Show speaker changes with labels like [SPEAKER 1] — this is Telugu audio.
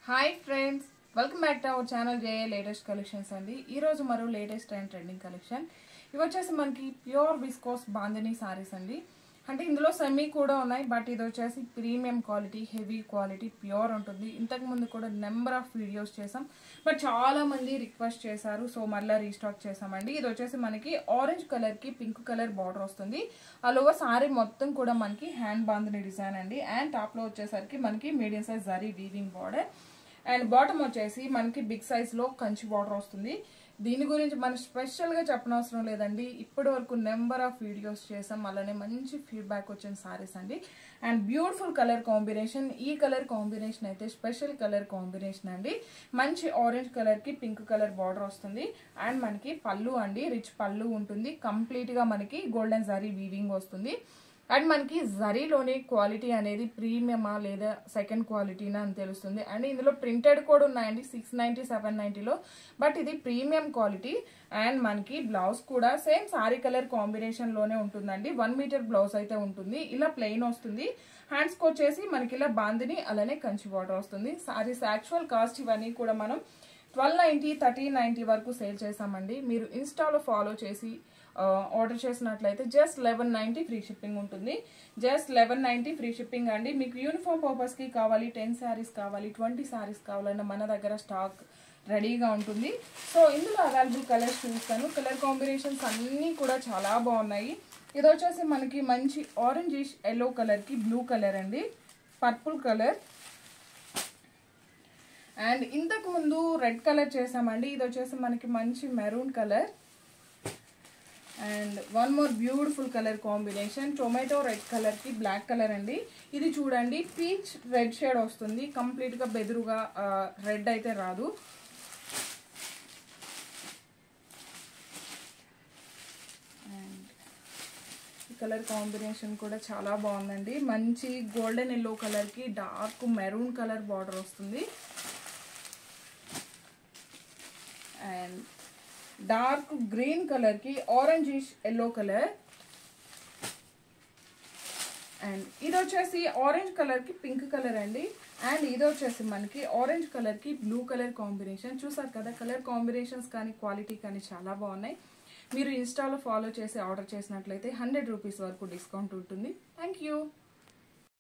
[SPEAKER 1] Hi friends, welcome back to our channel JA latest collections అండి. ఈరోజు మరో లేటెస్ట్ అండ్ ట్రెండింగ్ కలెక్షన్. ఇవి వచ్చేసి మనకి ప్యూర్ విస్కోస్ బాందినీ సారీస్ అండి. అంటే ఇందులో సెమీ కూడా ఉన్నాయి, బట్ ఇది వచ్చేసి premium quality, heavy quality, pure ఉంటుంది. ఇంతకుముందు కూడా నెంబర్ ఆఫ్ వీడియోస్ చేసాం, బట్ చాలా మంది రిక్వెస్ట్ చేశారు, సో మళ్ళీ రీస్టాక్ చేసామండి. ఇది వచ్చేసి మనకి ఆరెంజ్ కలర్కి పింక్ కలర్ బార్డర్ వస్తుంది. అలోవర్ సారీ మొత్తం కూడా మనకి హ్యాండ్ బాందినీ డిజైన్ అండి. అండ్ టాప్లో వచ్చేసరికి మనకి medium size zari weaving border and bottom వచ్చేసి మనకి బిగ్ సైజ్లో కంచి బార్డర్ వస్తుంది. దీని గురించి మనం స్పెషల్గా చెప్పనవసరం లేదండి. ఇప్పటి వరకు నెంబర్ ఆఫ్ వీడియోస్ చేసాం, అలానే మంచి ఫీడ్బ్యాక్ వచ్చిన సారీస్ అండి. And beautiful colour combination. ఈ కలర్ కాంబినేషన్ అయితే స్పెషల్ కలర్ కాంబినేషన్ అండి. మంచి ఆరెంజ్ కలర్కి పింక్ కలర్ బార్డర్ వస్తుంది. అండ్ మనకి పళ్ళు అండి, రిచ్ పళ్ళు ఉంటుంది. కంప్లీట్గా మనకి గోల్డెన్ జరీ వీవింగ్ వస్తుంది. అండ్ మనకి జరీలోని క్వాలిటీ అనేది ప్రీమియమా లేదా సెకండ్ క్వాలిటీనా అని తెలుస్తుంది. అండ్ ఇందులో ప్రింటెడ్ కూడా ఉన్నాయండి 690, 790లో, బట్ ఇది ప్రీమియం క్వాలిటీ. అండ్ మనకి బ్లౌజ్ కూడా సేమ్ సారీ కలర్ కాంబినేషన్లోనే ఉంటుందండి. 1 మీటర్ బ్లౌజ్ అయితే ఉంటుంది. ఇలా ప్లెయిన్ వస్తుంది. హ్యాండ్స్కి వచ్చేసి మనకి ఇలా బాందిని అలానే కంచి బార్డర్ వస్తుంది. సారీస్ యాక్చువల్ కాస్ట్ ఇవన్నీ కూడా మనం 1290, 1390 వరకు సేల్ చేసామండి. మీరు ఇన్స్టాలో ఫాలో చేసి ఆర్డర్ చేసినట్లయితే జస్ట్ 1190 ఫ్రీ షిప్పింగ్ ఉంటుంది. జస్ట్ 1190 ఫ్రీ షిప్పింగ్ అండి. మీకు యూనిఫామ్ పర్పస్కి కావాలి, 10 శారీస్ కావాలి, 20 శారీస్ కావాలన్నా మన దగ్గర స్టాక్ రెడీగా ఉంటుంది. సో ఇందులో అవైలబుల్ కలర్స్ చూస్తాను. కలర్ కాంబినేషన్స్ అన్నీ కూడా చాలా బాగున్నాయి. ఇది వచ్చేసి మనకి మంచి ఆరెంజిష్ ఎల్లో కలర్కి బ్లూ కలర్ అండి, పర్పుల్ కలర్. అండ్ ఇంతకు ముందు రెడ్ కలర్ చేసామండి. ఇది వచ్చేసి మనకి మంచి maroon colour. And one more beautiful colour combination, tomato red కలర్కి బ్లాక్ కలర్ అండి. ఇది చూడండి పీచ్ రెడ్ షేడ్ వస్తుంది. కంప్లీట్గా బెదురుగా రెడ్ అయితే రాదు. అండ్ ఈ కలర్ కాంబినేషన్ కూడా చాలా బాగుందండి. మంచి గోల్డెన్ ఎల్లో కలర్కి డార్క్ మెరూన్ కలర్ బార్డర్ వస్తుంది. అండ్ డార్క్ గ్రీన్ కలర్కి ఆరెంజిష్ ఎల్లో కలర్. అండ్ ఇది వచ్చేసి ఆరెంజ్ కలర్కి పింక్ కలర్ అండి. అండ్ ఇది వచ్చేసి మనకి ఆరెంజ్ కలర్కి బ్లూ కలర్ కాంబినేషన్. చూసారు కదా, కలర్ కాంబినేషన్స్ కానీ క్వాలిటీ కానీ చాలా బాగున్నాయి. మీరు ఇన్స్టాలో ఫాలో చేసి ఆర్డర్ చేసినట్లయితే 100 రూపీస్ వరకు డిస్కౌంట్ ఉంటుంది. Thank you.